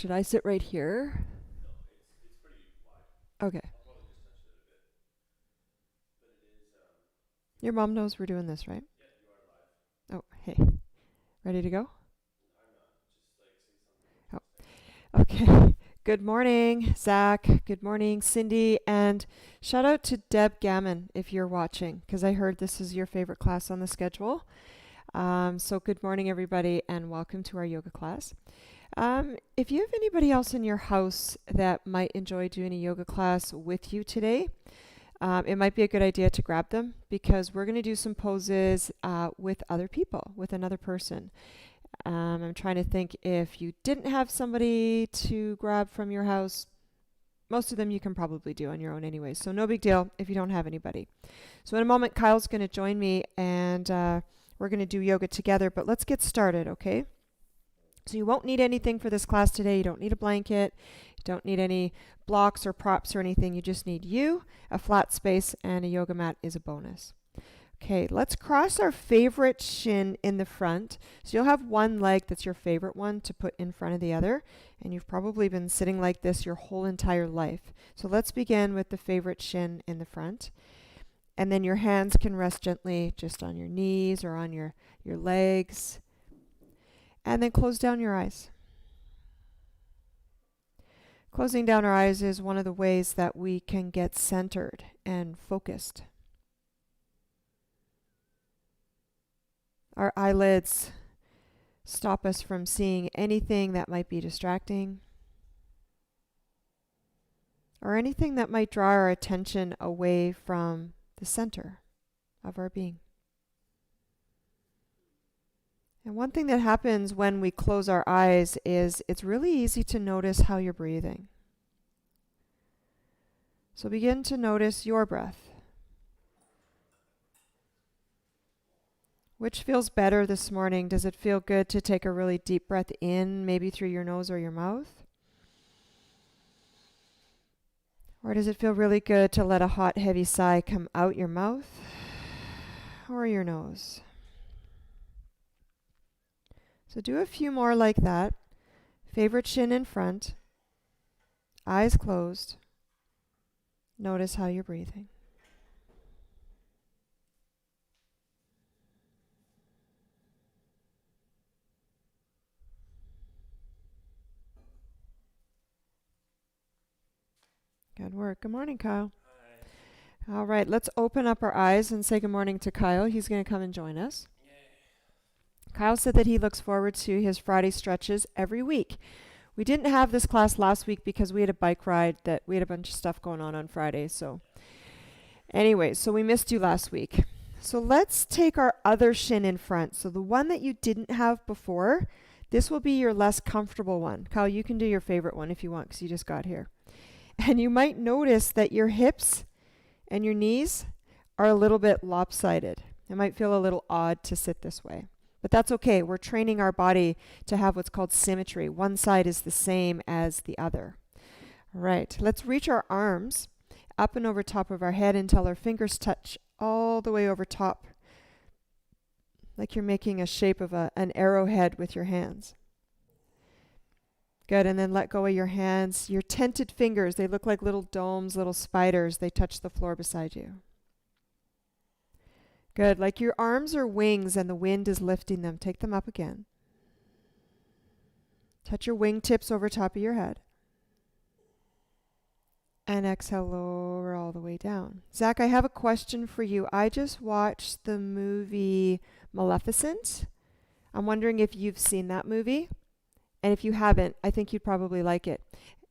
Should I sit right here? Okay. Your mom knows we're doing this, right? Oh, hey. Ready to go? Oh, okay. Good morning, Zach. Good morning, Cindy. And shout out to Deb Gammon if you're watching, because I heard this is your favorite class on the schedule. So good morning, everybody, and welcome to our yoga class. If you have anybody else in your house that might enjoy doing a yoga class with you today, it might be a good idea to grab them because we're going to do some poses with other people, with another person. I'm trying to think if you didn't have somebody to grab from your house. Most of them you can probably do on your own anyway, so no big deal if you don't have anybody. So in a moment, Kyle's going to join me and we're going to do yoga together, but let's get started, okay? So you won't need anything for this class today. You don't need a blanket. You don't need any blocks or props or anything. You just need you, a flat space, and a yoga mat is a bonus. Okay, let's cross our favorite shin in the front. So you'll have one leg that's your favorite one to put in front of the other. And you've probably been sitting like this your whole entire life. So let's begin with the favorite shin in the front. And then your hands can rest gently just on your knees or on your legs. And then close down your eyes. Closing down our eyes is one of the ways that we can get centered and focused. Our eyelids stop us from seeing anything that might be distracting or anything that might draw our attention away from the center of our being. And one thing that happens when we close our eyes is it's really easy to notice how you're breathing. So begin to notice your breath. Which feels better this morning? Does it feel good to take a really deep breath in, maybe through your nose or your mouth? Or does it feel really good to let a hot, heavy sigh come out your mouth or your nose? So do a few more like that. Favorite shin in front, eyes closed. Notice how you're breathing. Good work. Good morning, Kyle. Hi. All right, let's open up our eyes and say good morning to Kyle. He's going to come and join us. Kyle said that he looks forward to his Friday stretches every week. We didn't have this class last week because we had a bike ride that we had a bunch of stuff going on Friday. So anyway, so we missed you last week. So let's take our other shin in front. So the one that you didn't have before, this will be your less comfortable one. Kyle, you can do your favorite one if you want because you just got here. And you might notice that your hips and your knees are a little bit lopsided. It might feel a little odd to sit this way. But that's okay. We're training our body to have what's called symmetry. One side is the same as the other. All right, let's reach our arms up and over top of our head until our fingers touch all the way over top, like you're making a shape of an arrowhead with your hands. Good, and then let go of your hands. Your tented fingers, they look like little domes, little spiders. They touch the floor beside you. Good, like your arms are wings and the wind is lifting them. Take them up again. Touch your wingtips over top of your head. And exhale, lower all the way down. Zach, I have a question for you. I just watched the movie Maleficent. I'm wondering if you've seen that movie. And if you haven't, I think you'd probably like it.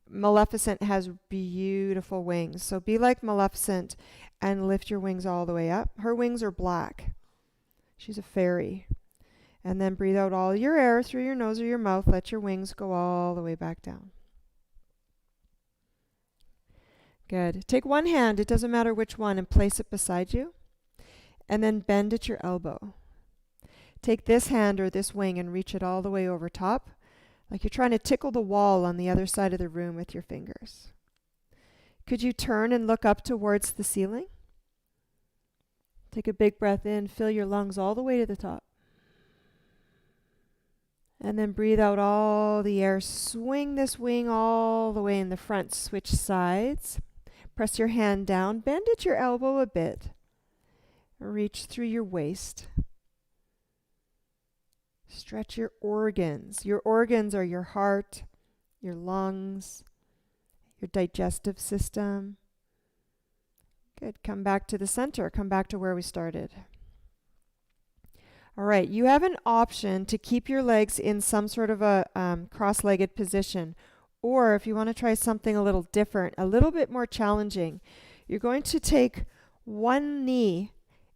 Maleficent has beautiful wings. So be like Maleficent and lift your wings all the way up. Her wings are black. She's a fairy. And then breathe out all your air through your nose or your mouth. Let your wings go all the way back down. Good. Take one hand, it doesn't matter which one, and place it beside you. And then bend at your elbow. Take this hand or this wing and reach it all the way over top, like you're trying to tickle the wall on the other side of the room with your fingers. Could you turn and look up towards the ceiling? Take a big breath in, fill your lungs all the way to the top. And then breathe out all the air. Swing this wing all the way in the front. Switch sides. Press your hand down. Bend at your elbow a bit. Reach through your waist. Stretch your organs. Your organs are your heart, your lungs, your digestive system. Good. Come back to the center. Come back to where we started. All right. You have an option to keep your legs in some sort of a cross-legged position. Or if you want to try something a little different, a little bit more challenging, you're going to take one knee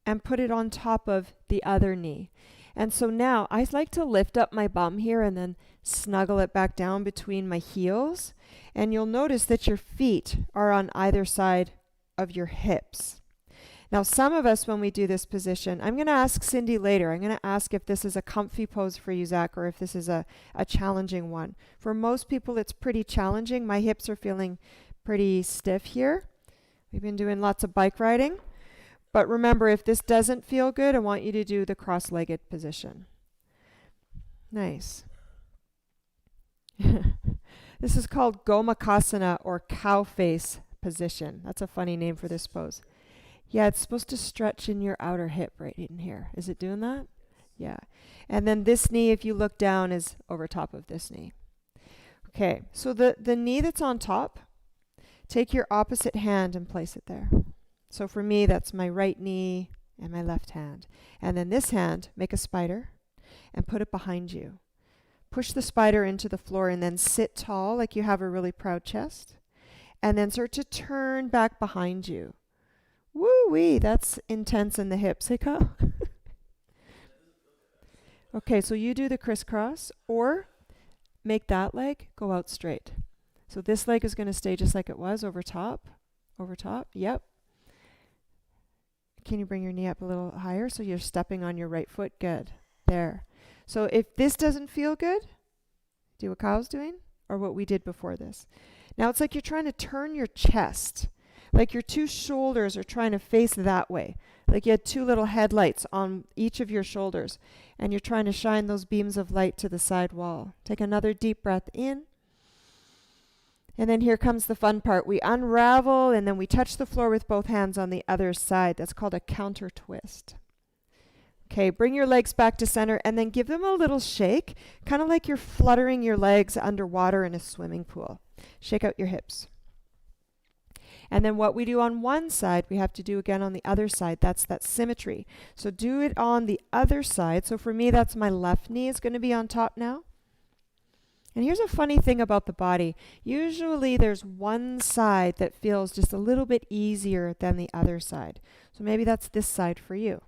and put it on top of the other knee. And so now I like to lift up my bum here and then snuggle it back down between my heels. And you'll notice that your feet are on either side of your hips. Now, some of us, when we do this position, I'm going to ask Cindy later. I'm going to ask if this is a comfy pose for you, Zach, or if this is a challenging one. For most people, it's pretty challenging. My hips are feeling pretty stiff here. We've been doing lots of bike riding. But remember, if this doesn't feel good, I want you to do the cross-legged position. Nice. This is called Gomukhasana, or cow face position. That's a funny name for this pose. Yeah, it's supposed to stretch in your outer hip right in here. Is it doing that? Yeah. And then this knee, if you look down, is over top of this knee. Okay, so the knee that's on top, take your opposite hand and place it there. So for me, that's my right knee and my left hand. And then this hand, make a spider and put it behind you. Push the spider into the floor and then sit tall like you have a really proud chest. And then start to turn back behind you. Woo-wee, that's intense in the hips. Hey, Kyle. Okay, so you do the crisscross, or make that leg go out straight. So this leg is going to stay just like it was, over top, yep. Can you bring your knee up a little higher so you're stepping on your right foot? Good. There. So if this doesn't feel good, do what Kyle's doing or what we did before this. Now it's like you're trying to turn your chest, like your two shoulders are trying to face that way. Like you had two little headlights on each of your shoulders and you're trying to shine those beams of light to the side wall. Take another deep breath in. And then here comes the fun part. We unravel and then we touch the floor with both hands on the other side. That's called a counter twist. Okay, bring your legs back to center and then give them a little shake, kind of like you're fluttering your legs underwater in a swimming pool. Shake out your hips. And then what we do on one side, we have to do again on the other side. That's that symmetry. So do it on the other side. So for me, that's my left knee is going to be on top now. And here's a funny thing about the body. Usually there's one side that feels just a little bit easier than the other side. So maybe that's this side for you.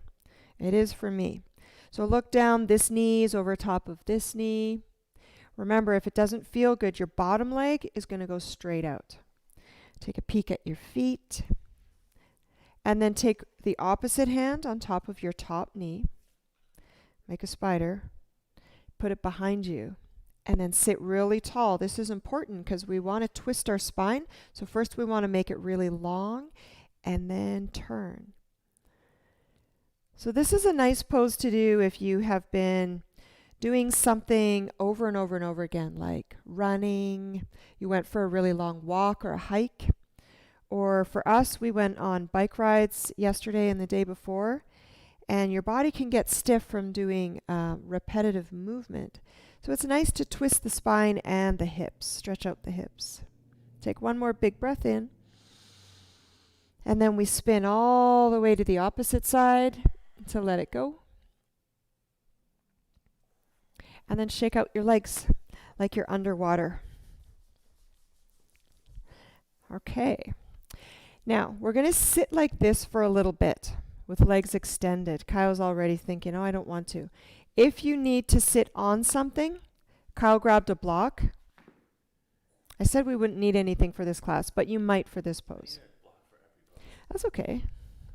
It is for me. So look down, this knee is over top of this knee. Remember, if it doesn't feel good, your bottom leg is going to go straight out. Take a peek at your feet. And then take the opposite hand on top of your top knee. Make a spider. Put it behind you. And then sit really tall. This is important because we want to twist our spine. So first we want to make it really long and then turn. So this is a nice pose to do if you have been doing something over and over and over again, like running, you went for a really long walk or a hike, or for us, we went on bike rides yesterday and the day before, and your body can get stiff from doing repetitive movement. So it's nice to twist the spine and the hips, stretch out the hips. Take one more big breath in, and then we spin all the way to the opposite side to let it go. And then shake out your legs like you're underwater. Okay. Now, we're going to sit like this for a little bit with legs extended. Kyle's already thinking, oh, I don't want to. If you need to sit on something, Kyle grabbed a block. I said we wouldn't need anything for this class, but you might for this pose. That's okay.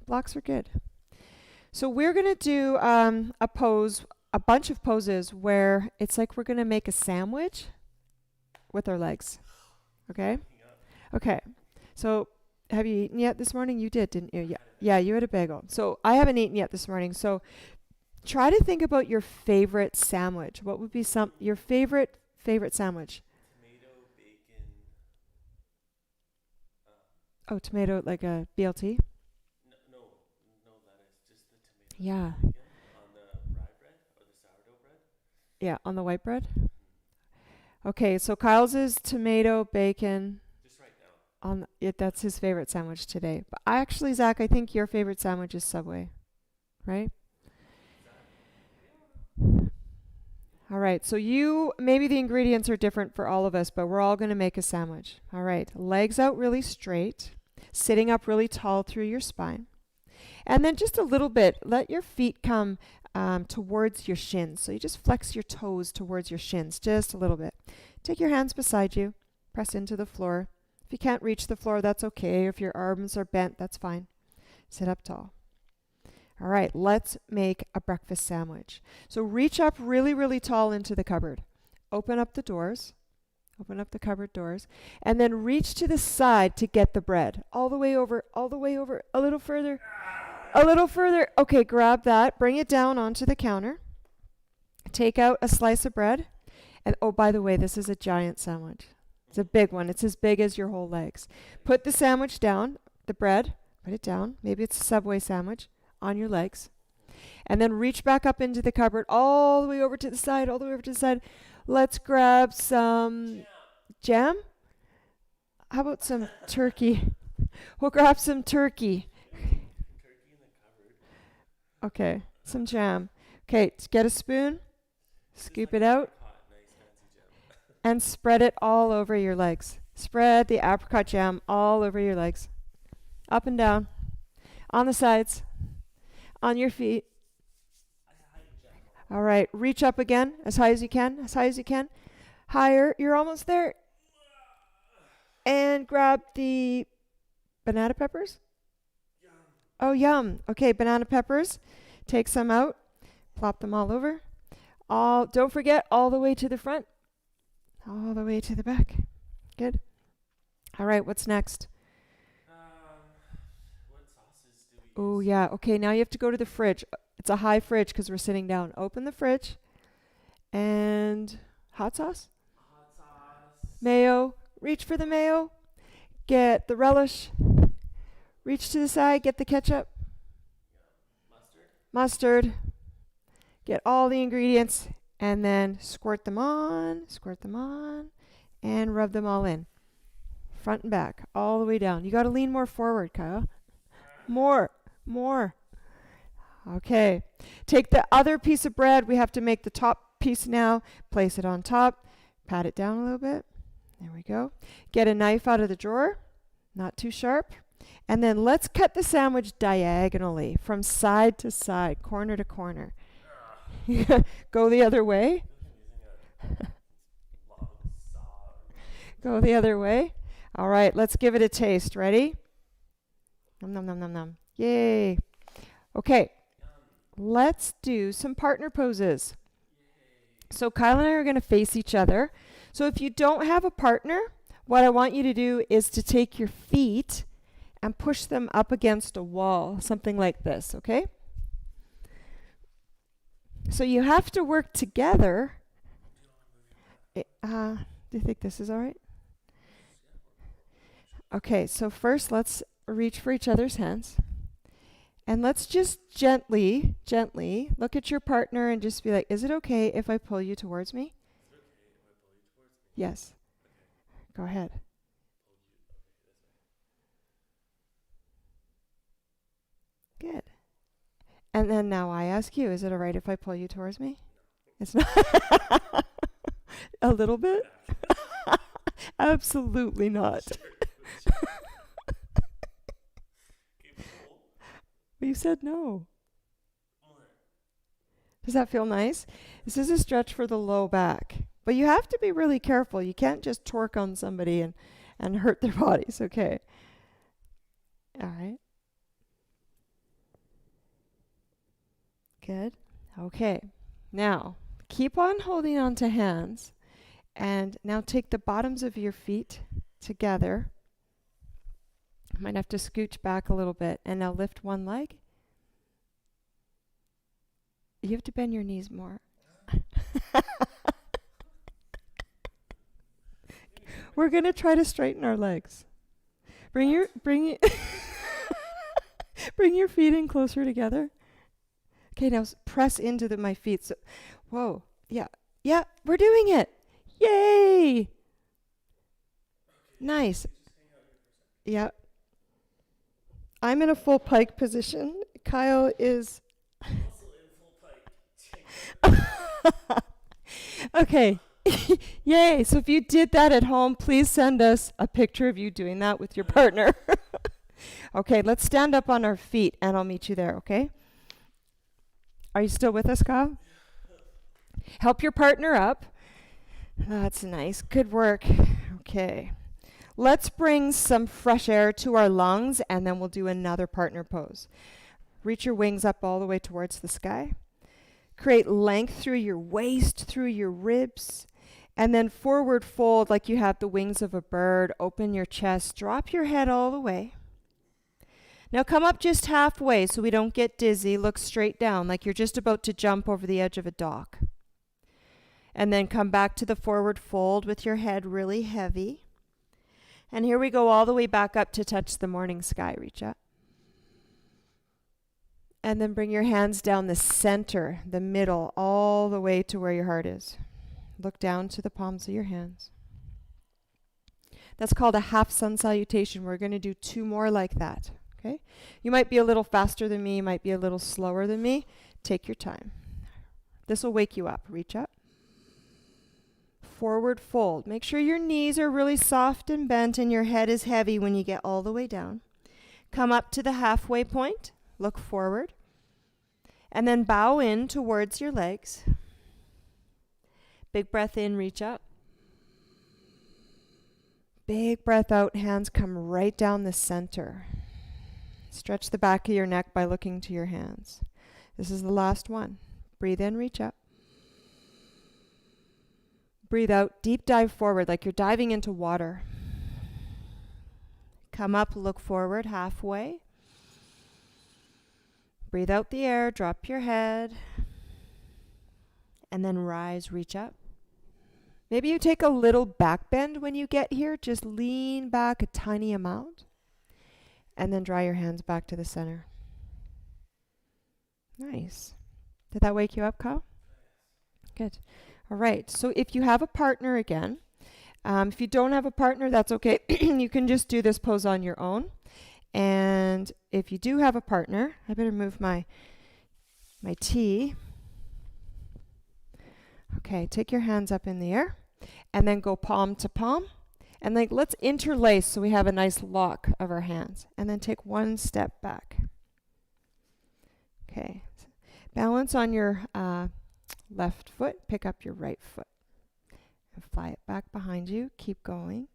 Blocks are good. So we're going to do a pose, a bunch of poses where it's like we're going to make a sandwich with our legs. Okay? Okay. So have you eaten yet this morning? You did, didn't you? Yeah. Yeah, you had a bagel. So I haven't eaten yet this morning. So Try to think about your favorite sandwich. What would be your favorite sandwich? Tomato, bacon. Oh, tomato like a BLT? No, no, no lettuce. Just the tomato and the Yeah. bacon on the rye bread or the sourdough bread. Yeah, on the white bread. Mm. Okay, so Kyle's is tomato, bacon. Just right now. On it, that's his favorite sandwich today. But I actually, Zach, I think your favorite sandwich is Subway, right? Is that? Yeah. All right, so maybe the ingredients are different for all of us, but we're all going to make a sandwich. All right, legs out really straight, sitting up really tall through your spine. And then just a little bit, let your feet come towards your shins. So you just flex your toes towards your shins, just a little bit. Take your hands beside you, press into the floor. If you can't reach the floor, that's okay. If your arms are bent, that's fine. Sit up tall. All right, let's make a breakfast sandwich. So reach up really, really tall into the cupboard. Open up the doors. Open up the cupboard doors. And then reach to the side to get the bread. All the way over, a little further, a little further. Okay, grab that. Bring it down onto the counter. Take out a slice of bread. And oh, by the way, this is a giant sandwich. It's a big one. It's as big as your whole legs. Put the sandwich down, the bread, put it down. Maybe it's a Subway sandwich on your legs. And then reach back up into the cupboard all the way over to the side, all the way over to the side. Let's grab some jam. How about some turkey? We'll grab some turkey. Turkey in the cupboard. Okay, some jam. Okay, get a spoon, Is this scoop like it out, apricot, nice fancy jam? and spread it all over your legs. Spread the apricot jam all over your legs. Up and down. On the sides. On your feet. All right, reach up again as high as you can, as high as you can. Higher, you're almost there. And grab the banana peppers. Yum. Oh, yum. Okay, banana peppers. Take some out. Plop them all over. Don't forget, all the way to the front. All the way to the back. Good. All right, what's next? What sauces do we Oh, use? yeah. Okay, now you have to go to the fridge. It's a high fridge because we're sitting down. Open the fridge. And hot sauce? Hot sauce. Mayo. Reach for the mayo. Get the relish. Reach to the side. Get the ketchup. Mustard. Mustard. Get all the ingredients. And then squirt them on. Squirt them on. And rub them all in. Front and back. All the way down. You got to lean more forward, Kyle. More. More. Okay. Take the other piece of bread. We have to make the top piece now. Place it on top. Pat it down a little bit. There we go. Get a knife out of the drawer. Not too sharp. And then let's cut the sandwich diagonally from side to side, corner to corner. Go the other way. Using a long saw. Go the other way. All right, let's give it a taste. Ready? Nom nom nom nom nom. Yay. Okay, let's do some partner poses. So Kyle and I are going to face each other. So if you don't have a partner, what I want you to do is to take your feet and push them up against a wall, something like this, okay? So you have to work together. Do you think this is all right? Okay, so first let's reach for each other's hands. And let's just gently look at your partner and just be like, is it okay if I pull you towards me? Is it okay if I pull you towards me? Yes. Okay. Go ahead. Pull you. Okay, this way. Good. And then now I ask you, is it all right if I pull you towards me? It's not. A little bit? Absolutely not. Okay, pull. But you said no. More. Does that feel nice? This is a stretch for the low back. But you have to be really careful. You can't just torque on somebody and hurt their bodies, okay? All right. Good. Okay. Now, keep on holding on to hands. And now take the bottoms of your feet together. Might have to scooch back a little bit. And now lift one leg. You have to bend your knees more. We're going to try to straighten our legs. Bring your bring your feet in closer together. Okay, now press into my feet. So, whoa, yeah, yeah, we're doing it. Yay! Nice. Yeah. I'm in a full pike position. Kyle is. Also in full pike. Okay. Yay. So if you did that at home, please send us a picture of you doing that with your partner. Okay, let's stand up on our feet and I'll meet you there, okay? Are you still with us, Kyle? Help your partner up. That's nice. Good work. Okay. Let's bring some fresh air to our lungs and then we'll do another partner pose. Reach your wings up all the way towards the sky. Create length through your waist, through your ribs. And then forward fold like you have the wings of a bird. Open your chest. Drop your head all the way. Now come up just halfway so we don't get dizzy. Look straight down like you're just about to jump over the edge of a dock. And then come back to the forward fold with your head really heavy. And here we go all the way back up to touch the morning sky. Reach up. And then bring your hands down the center, the middle, all the way to where your heart is. Look down to the palms of your hands. That's called a half sun salutation. We're going to do 2 more like that. Okay? You might be a little faster than me, you might be a little slower than me. Take your time. This will wake you up. Reach up. Forward fold. Make sure your knees are really soft and bent and your head is heavy when you get all the way down. Come up to the halfway point. Look forward. And then bow in towards your legs. Big breath in, reach up. Big breath out, hands come right down the center. Stretch the back of your neck by looking to your hands. This is the last one. Breathe in, reach up. Breathe out, deep dive forward like you're diving into water. Come up, look forward halfway. Breathe out the air, drop your head. And then rise, reach up. Maybe you take a little back bend when you get here. Just lean back a tiny amount. And then draw your hands back to the center. Nice. Did that wake you up, Kyle? Good. All right. So if you have a partner again, if you don't have a partner, that's okay. You can just do this pose on your own. And if you do have a partner, I better move my tea. Okay, take your hands up in the air and then go palm to palm. And like let's interlace so we have a nice lock of our hands. And then take one step back. Okay. Balance on your left foot. Pick up your right foot. And fly it back behind you. Keep going.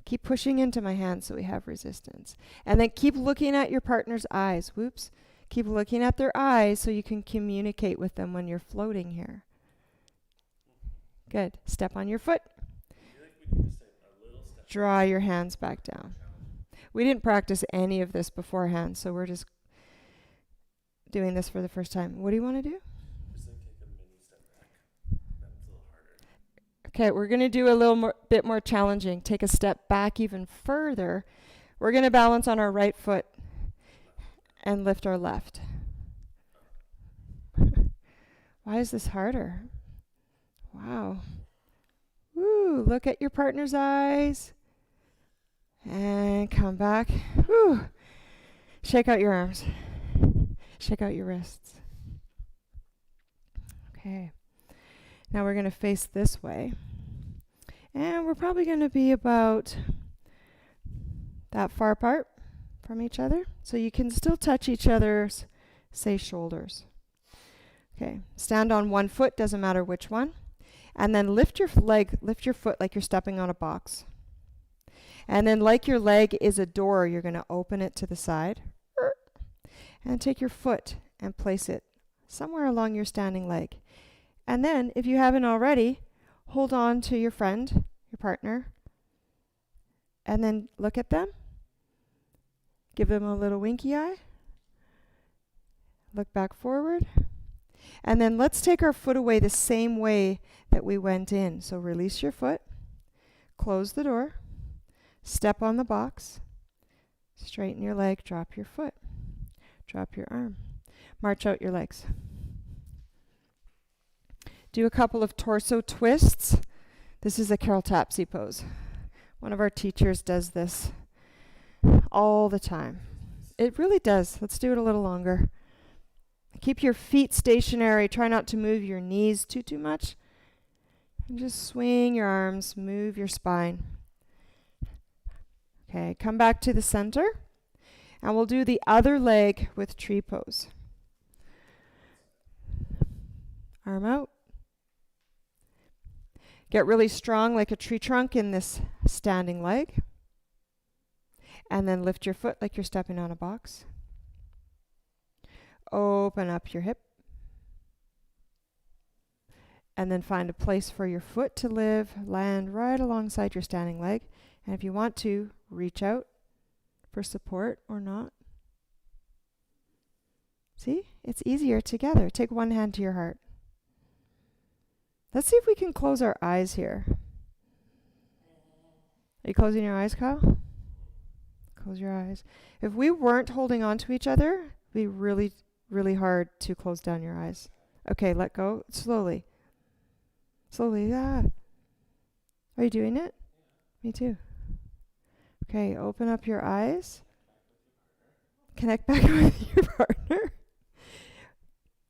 Keep pushing into my hands so we have resistance. And then keep looking at your partner's eyes. Whoops. Keep looking at their eyes so you can communicate with them when you're floating here. Good. Step on your foot. Draw your hands back down. We didn't practice any of this beforehand, so we're just doing this for the first time. What do you want to do? Just like take a mini step back. That's a little harder. Okay, we're going to do a little bit more challenging. Take a step back even further. We're going to balance on our right foot and lift our left. Why is this harder? Wow. Woo, look at your partner's eyes. And come back. Woo. Shake out your arms. Shake out your wrists. Okay. Now we're going to face this way. And we're probably going to be about that far apart from each other. So you can still touch each other's, say, shoulders. Okay. Stand on one foot, doesn't matter which one. And then lift your foot like you're stepping on a box. And then like your leg is a door, you're going to open it to the side. And take your foot and place it somewhere along your standing leg. And then, if you haven't already, hold on to your friend, your partner, and then look at them. Give them a little winky eye. Look back forward. And then let's take our foot away the same way that we went in. So release your foot, close the door, step on the box, straighten your leg, drop your foot, drop your arm, march out your legs. Do a couple of torso twists. This is a Carol Tapsey pose. One of our teachers does this all the time. It really does. Let's do it a little longer. Keep your feet stationary. Try not to move your knees too much. And just swing your arms, move your spine. Okay, come back to the center. And we'll do the other leg with tree pose. Arm out. Get really strong like a tree trunk in this standing leg. And then lift your foot like you're stepping on a box. Open up your hip. And then find a place for your foot to live. Land right alongside your standing leg. And if you want to, reach out for support or not. See? It's easier together. Take one hand to your heart. Let's see if we can close our eyes here. Are you closing your eyes, Kyle? Close your eyes. If we weren't holding on to each other, it'd be really, really hard to close down your eyes. Okay, let go. Slowly. Slowly. Ah. Are you doing it? Me too. Okay, open up your eyes. Connect back with your partner.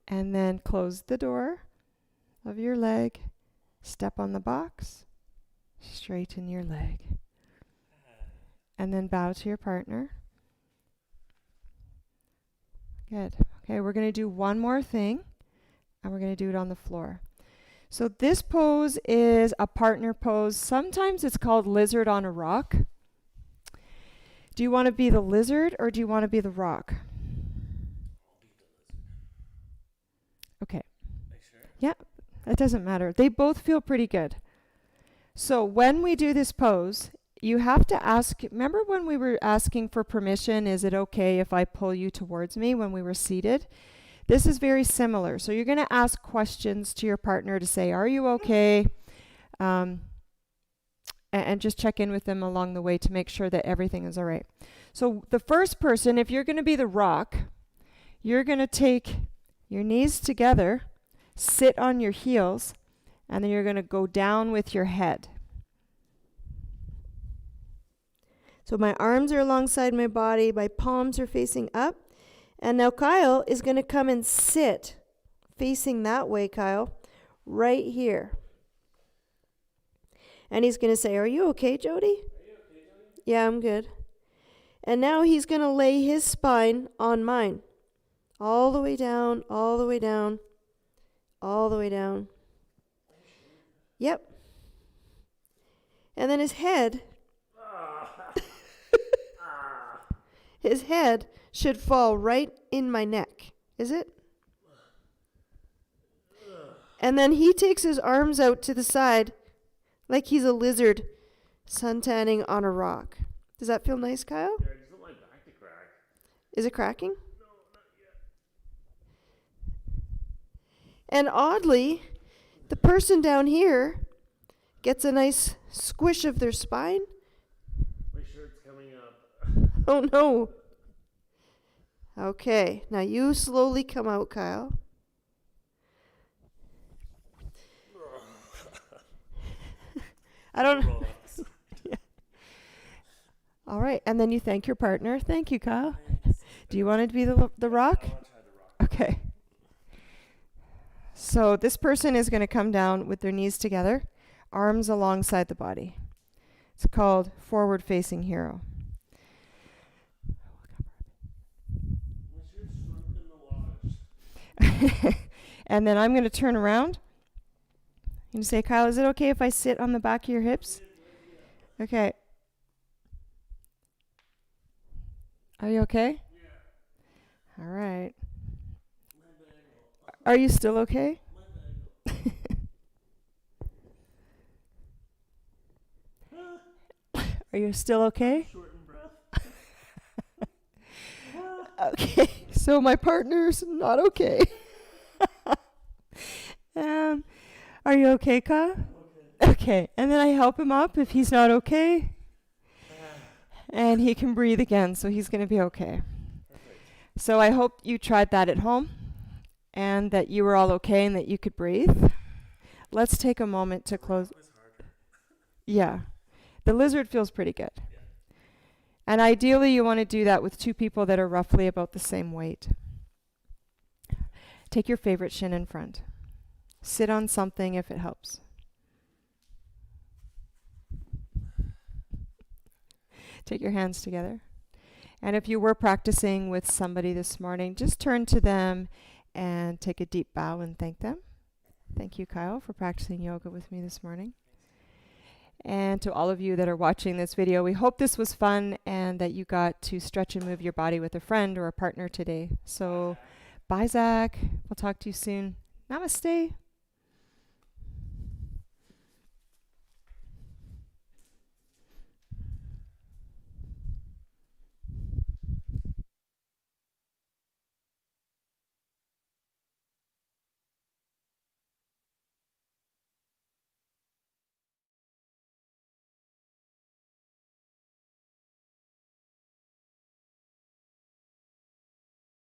And then close the door of your leg. Step on the box. Straighten your leg. And then bow to your partner. Good. Okay, we're going to do one more thing. And we're going to do it on the floor. So this pose is a partner pose. Sometimes it's called lizard on a rock. Do you want to be the lizard or do you want to be the rock? Okay. Yeah, it doesn't matter. They both feel pretty good. So when we do this pose, you have to ask, remember when we were asking for permission, is it okay if I pull you towards me when we were seated? This is very similar. So you're going to ask questions to your partner to say, are you okay? And just check in with them along the way to make sure that everything is all right. So the first person, if you're going to be the rock, you're going to take your knees together, sit on your heels, and then you're going to go down with your head. So my arms are alongside my body, my palms are facing up. And now Kyle is going to come and sit facing that way, Kyle, right here. And he's going to say, are you okay, Jody? Yeah, I'm good. And now he's going to lay his spine on mine. All the way down, all the way down, all the way down. Yep. And then his head, his head should fall right in my neck. Is it? And then he takes his arms out to the side like he's a lizard suntanning on a rock. Does that feel nice, Kyle? Yeah, I just want my back to crack. Is it cracking? No, not yet. And oddly, the person down here gets a nice squish of their spine. My shirt's coming up. Oh no. Okay, now you slowly come out, Kyle. I don't know. Yeah. All right, and then you thank your partner. Thank you, Kyle. Do you want it to be the rock? I want to try the rock. Okay. So this person is going to come down with their knees together, arms alongside the body. It's called forward facing hero. My shirt's shrunk in the wash. And then I'm going to turn around. You say, Kyle, is it okay if I sit on the back of your hips? Okay. Are you okay? Yeah. All right. My bag. Are you still okay? My bag. Are you still okay? Short in breath. Okay. So my partner's not okay. Are you okay, Kyle? Okay. And then I help him up if he's not okay. And he can breathe again, so he's going to be okay. So I hope you tried that at home and that you were all okay and that you could breathe. Let's take a moment to close. Yeah. The lizard feels pretty good. And ideally, you want to do that with two people that are roughly about the same weight. Take your favorite shin in front. Sit on something if it helps. Take your hands together. And if you were practicing with somebody this morning, just turn to them and take a deep bow and thank them. Thank you, Kyle, for practicing yoga with me this morning. And to all of you that are watching this video, we hope this was fun and that you got to stretch and move your body with a friend or a partner today. So, bye, Zach. We'll talk to you soon. Namaste.